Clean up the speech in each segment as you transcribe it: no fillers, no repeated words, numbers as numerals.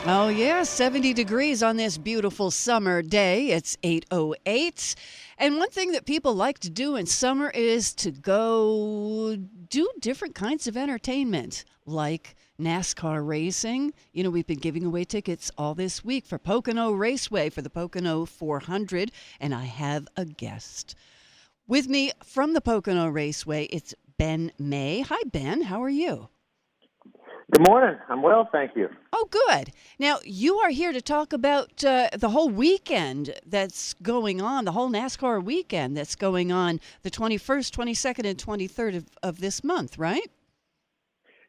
Oh, yeah, 70 degrees on this beautiful summer day. It's 8:08. And one thing that people like to do in summer is to go do different kinds of entertainment, like NASCAR racing. You know, we've been giving away tickets all this week for Pocono Raceway for the Pocono 400, and I have a guest. With me from the Pocono Raceway, it's Ben May. Hi, Ben. How are you? Good morning. I'm well, thank you. Oh, good. Now, you are here to talk about the whole weekend that's going on, the whole NASCAR weekend that's going on the 21st, 22nd, and 23rd of this month, right?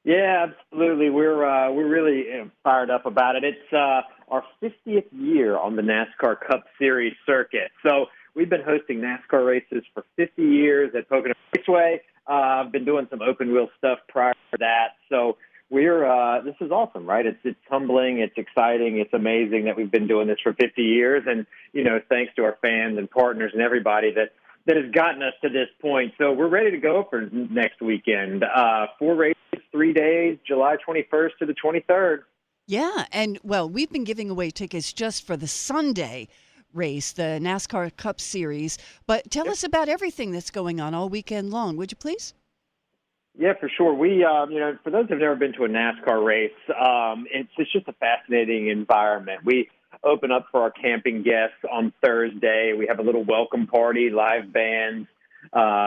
Yeah, absolutely. We're really fired up about it. It's our 50th year on the NASCAR Cup Series circuit. So we've been hosting NASCAR races for 50 years at Pocono Raceway. I've been doing some open wheel stuff prior to that. So this is awesome, right? It's humbling, it's exciting, it's amazing that we've been doing this for 50 years, and thanks to our fans and partners and everybody that has gotten us to this point. So we're ready to go for next weekend. 4 races, 3 days, July 21st to the 23rd. Yeah, and well, we've been giving away tickets just for the Sunday race, the NASCAR Cup Series. But tell us about everything that's going on all weekend long, would you please? Yeah, for sure. We, for those who've never been to a NASCAR race, it's just a fascinating environment. We open up for our camping guests on Thursday. We have a little welcome party, live bands,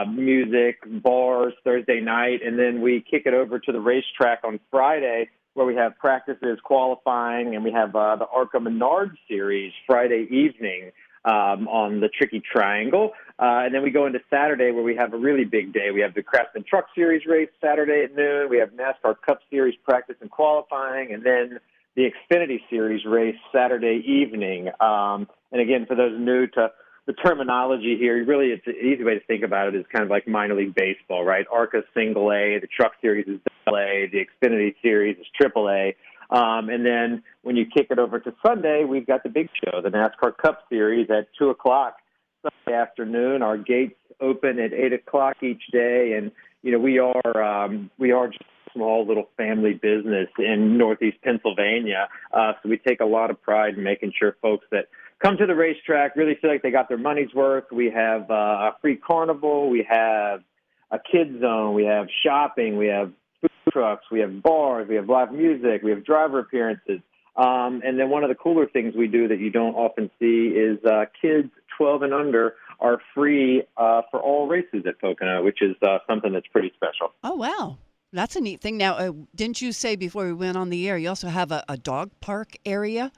music, bars Thursday night, and then we kick it over to the racetrack on Friday, where we have practices, qualifying, and we have the ARCA Menard Series Friday evening on the Tricky Triangle. And then we go into Saturday, where we have a really big day. We have the Craftsman Truck Series race Saturday at noon. We have NASCAR Cup Series practice and qualifying, and then the Xfinity Series race Saturday evening. And again, for those new to the terminology here, really it's an easy way to think about it is kind of like minor league baseball, right? ARCA single A, the Truck Series is double A, the Xfinity Series is triple A. And then when you kick it over to Sunday, we've got the big show, the NASCAR Cup Series at 2 o'clock Sunday afternoon. Our gates open at 8 o'clock each day, and we are just a small little family business in Northeast Pennsylvania. So we take a lot of pride in making sure folks that come to the racetrack really feel like they got their money's worth. We have a free carnival, we have a kids zone, we have shopping, we have food trucks, we have bars, we have live music, we have driver appearances. And then one of the cooler things we do that you don't often see is kids 12 and under are free for all races at Pocono, which is something that's pretty special. Oh, wow. That's a neat thing. Now, didn't you say before we went on the air, you also have a dog park area?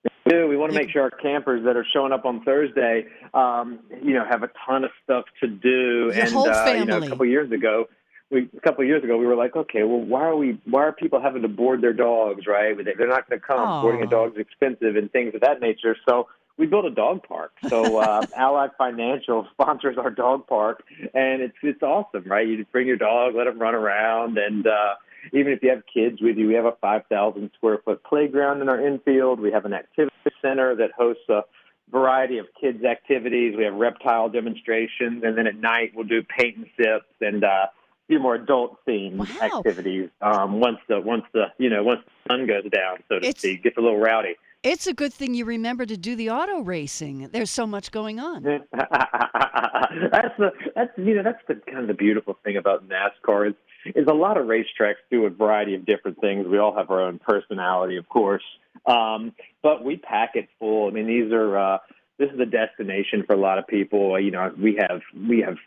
We do. We want to make sure our campers that are showing up on Thursday, have a ton of stuff to do. Your whole family. A couple of years ago, we were like, okay, well, why are people having to board their dogs, right? They're not going to come. Aw. Boarding a dog's expensive and things of that nature. So we built a dog park. So Allied Financial sponsors our dog park, and it's awesome, right? You just bring your dog, let them run around, and even if you have kids with you, we have a 5,000 square foot playground in our infield. We have an activity center that hosts a variety of kids' activities. We have reptile demonstrations, and then at night we'll do paint and sips and few more adult themed Wow. activities. Once the sun goes down, so to It's speak, gets a little rowdy. it's a good thing you remember to do the auto racing. There's so much going on. that's the kind of the beautiful thing about NASCAR is a lot of racetracks do a variety of different things. We all have our own personality, of course, but we pack it full. I mean, this is a destination for a lot of people. We have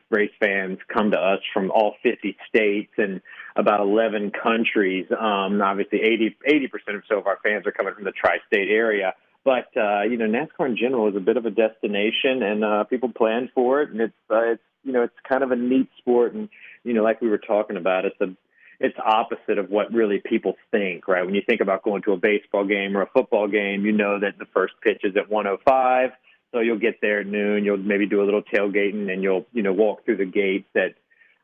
race fans come to us from all 50 states and about 11 countries. Obviously, 80% or so of our fans are coming from the tri-state area. But NASCAR in general is a bit of a destination, and people plan for it, and it's kind of a neat sport. And like we were talking about, it's opposite of what really people think, right? When you think about going to a baseball game or a football game, you know that the first pitch is at 1:05. So you'll get there at noon. You'll maybe do a little tailgating, and you'll walk through the gates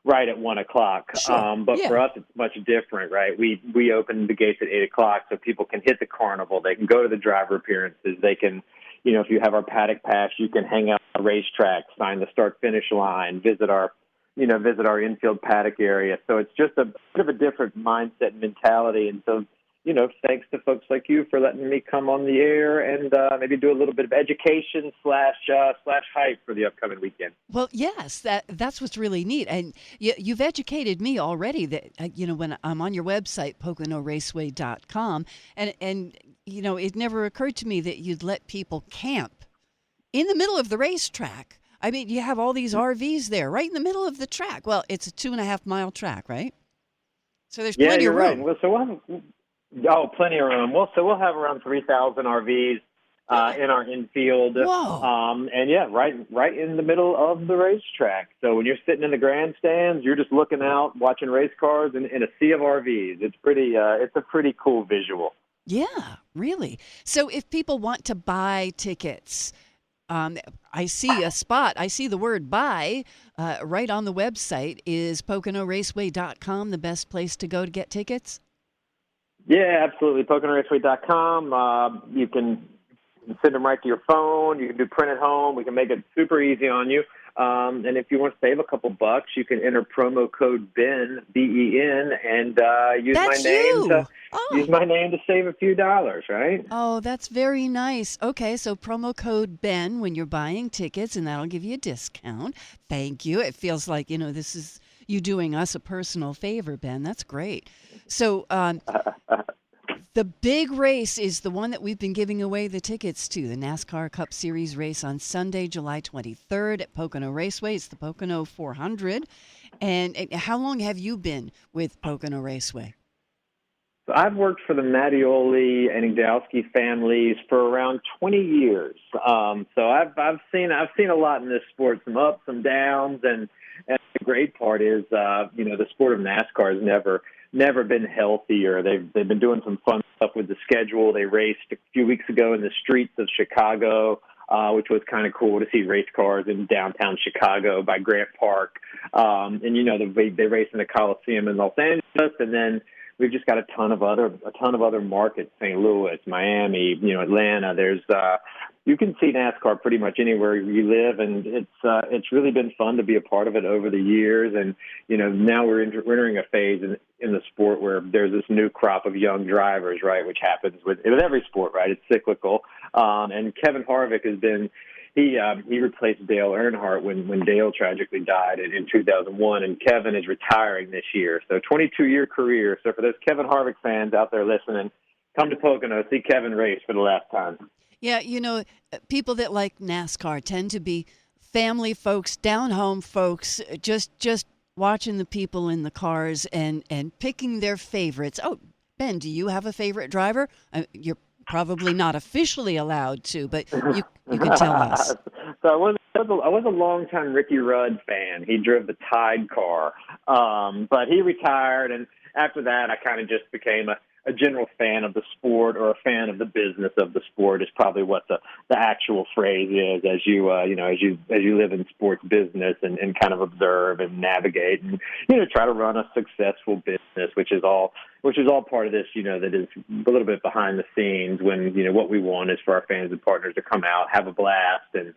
right at 1 o'clock. Sure. But Yeah. for us, it's much different, right? We open the gates at 8 o'clock so people can hit the carnival. They can go to the driver appearances. They can, if you have our paddock pass, you can hang out on the racetrack, sign the start-finish line, visit our infield paddock area. So it's just a bit of a different mindset and mentality. And so thanks to folks like you for letting me come on the air and maybe do a little bit of education slash hype for the upcoming weekend. Well, yes, that's what's really neat, and you've educated me already. That when I'm on your website, PoconoRaceway.com, and it never occurred to me that you'd let people camp in the middle of the racetrack. I mean, you have all these RVs there, right in the middle of the track. Well, it's a 2.5-mile track, right? So there's Yeah, plenty you're of room. right. Well, so plenty of room. Well, so we'll have around 3,000 RVs in our infield. Whoa. And yeah, right in the middle of the racetrack. So when you're sitting in the grandstands, you're just looking out, watching race cars in a sea of RVs. It's a pretty cool visual. Yeah, really. So if people want to buy tickets, I see a spot. I see the word buy right on the website. Is PoconoRaceway.com the best place to go to get tickets? Yeah, absolutely. PoconoRaceway.com. You can send them right to your phone. You can do print at home. We can make it super easy on you. And if you want to save a couple bucks, you can enter promo code BEN, B-E-N, and use That's use my name to save a few dollars, right? Oh, that's very nice. Okay, so promo code BEN when you're buying tickets, and that'll give you a discount. Thank you. It feels like, this is you doing us a personal favor, Ben. That's great. So the big race is the one that we've been giving away the tickets to, the NASCAR Cup Series race on Sunday, July 23rd at Pocono Raceway. It's the Pocono 400. And how long have you been with Pocono Raceway? So I've worked for the Mattioli and Igdowski families for around 20 years. So I've seen a lot in this sport, some ups, some downs, and the great part is the sport of NASCAR has never been healthier. They've been doing some fun stuff with the schedule. They raced a few weeks ago in the streets of Chicago, which was kind of cool to see race cars in downtown Chicago by Grant Park. And they race in the Coliseum in Los Angeles, and then we've just got a ton of other markets: St. Louis, Miami, Atlanta. There's you can see NASCAR pretty much anywhere you live, and it's really been fun to be a part of it over the years. And now we're entering a phase in the sport where there's this new crop of young drivers, right? Which happens with every sport, right? It's cyclical. And Kevin Harvick has been. He replaced Dale Earnhardt when Dale tragically died in 2001, and Kevin is retiring this year. So 22-year career. So for those Kevin Harvick fans out there listening, come to Pocono, see Kevin race for the last time. Yeah, people that like NASCAR tend to be family folks, down-home folks, just watching the people in the cars and picking their favorites. Oh, Ben, do you have a favorite driver? You're probably not officially allowed to, but you can tell us. So I was a longtime Ricky Rudd fan. He drove the Tide car, but he retired, and after that, I kind of just became a general fan of the sport, or a fan of the business of the sport, is probably what the actual phrase is, as you live in sports business and kind of observe and navigate and try to run a successful business, which is all part of this, that is a little bit behind the scenes, when what we want is for our fans and partners to come out, have a blast, and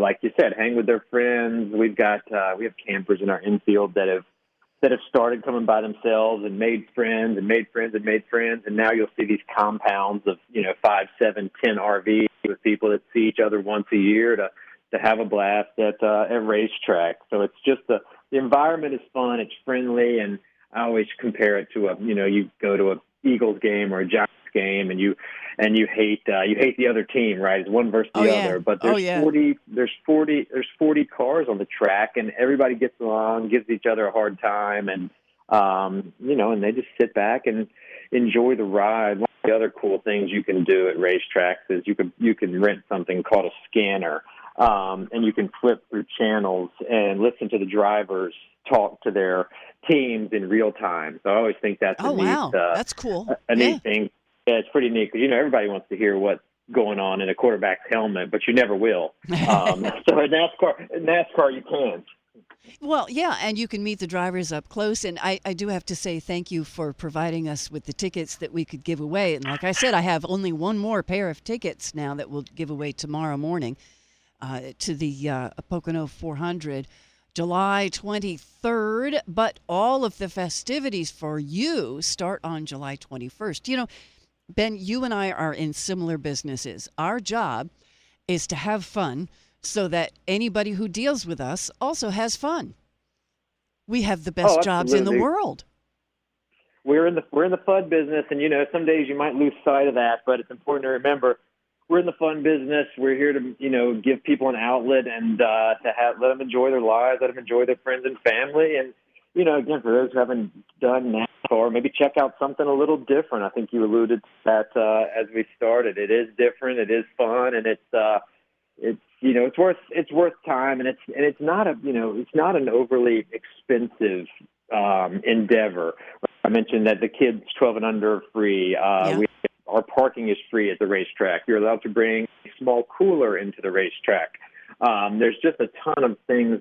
like you said, hang with their friends. We have campers in our infield that have started coming by themselves and made friends and made friends and made friends. And now you'll see these compounds of, 5, 7, 10 RVs with people that see each other once a year to have a blast at racetrack. So it's just the environment is fun. It's friendly. And I always compare it to you go to a Eagles game or a Giants game and you hate the other team, right? It's one versus the other. But there's 40 cars on the track, and everybody gets along, gives each other a hard time, and and they just sit back and enjoy the ride. One of the other cool things you can do at racetracks is you can rent something called a scanner, and you can flip through channels and listen to the drivers talk to their teams in real time. So I always think that's that's cool. A neat thing. Yeah, it's pretty neat because everybody wants to hear what's going on in a quarterback's helmet, but you never will. So at NASCAR, you can. Well, yeah, and you can meet the drivers up close. And I do have to say thank you for providing us with the tickets that we could give away. And like I said, I have only one more pair of tickets now that we'll give away tomorrow morning to the Pocono 400. July 23rd, but all of the festivities for you start on July 21st. Ben, you and I are in similar businesses. Our job is to have fun so that anybody who deals with us also has fun. We have the best Oh, jobs in the absolutely. world. We're in the fun business, and some days you might lose sight of that, but it's important to remember we're in the fun business. We're here to give people an outlet and let them enjoy their lives, let them enjoy their friends and family, and again, for those who haven't done NASCAR, maybe check out something a little different. I think you alluded to that as we started. It is different, it is fun, and it's worth time, and it's not it's not an overly expensive endeavor. I mentioned that the kids 12 and under are free. Yeah. Our parking is free at the racetrack. You're allowed to bring a small cooler into the racetrack. There's just a ton of things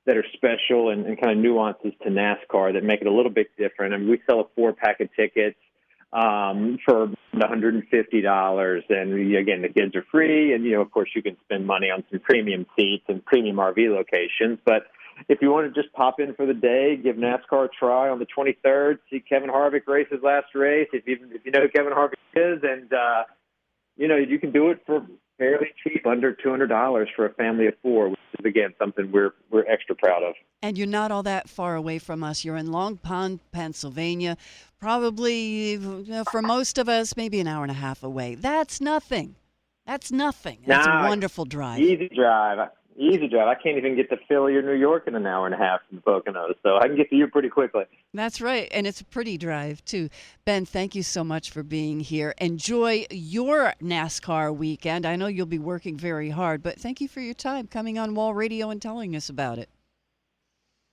that are special and kind of nuances to NASCAR that make it a little bit different. I mean, we sell a 4-pack of tickets for $150, and again, the kids are free, and of course, you can spend money on some premium seats and premium RV locations. But if you want to just pop in for the day, give NASCAR a try on the 23rd, see Kevin Harvick race his last race, if you know who Kevin Harvick is, and you can do it for fairly cheap, under $200 for a family of 4, which is again something we're extra proud of. And you're not all that far away from us. You're in Long Pond, Pennsylvania, probably for most of us, maybe an hour and a half away. That's nothing. That's nothing. That's a wonderful drive. Easy drive. Easy drive. I can't even get to Philly or New York in an hour and a half from the Poconos, so I can get to you pretty quickly. That's right, and it's a pretty drive, too. Ben, thank you so much for being here. Enjoy your NASCAR weekend. I know you'll be working very hard, but thank you for your time coming on Wall Radio and telling us about it.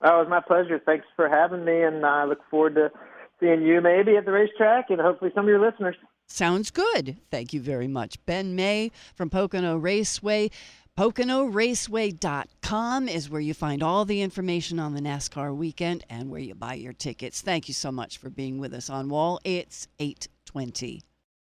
Oh, it was my pleasure. Thanks for having me, and I look forward to seeing you maybe at the racetrack and hopefully some of your listeners. Sounds good. Thank you very much. Ben May from Pocono Raceway. PoconoRaceway.com is where you find all the information on the NASCAR weekend and where you buy your tickets. Thank you so much for being with us on Wall. It's 8:20.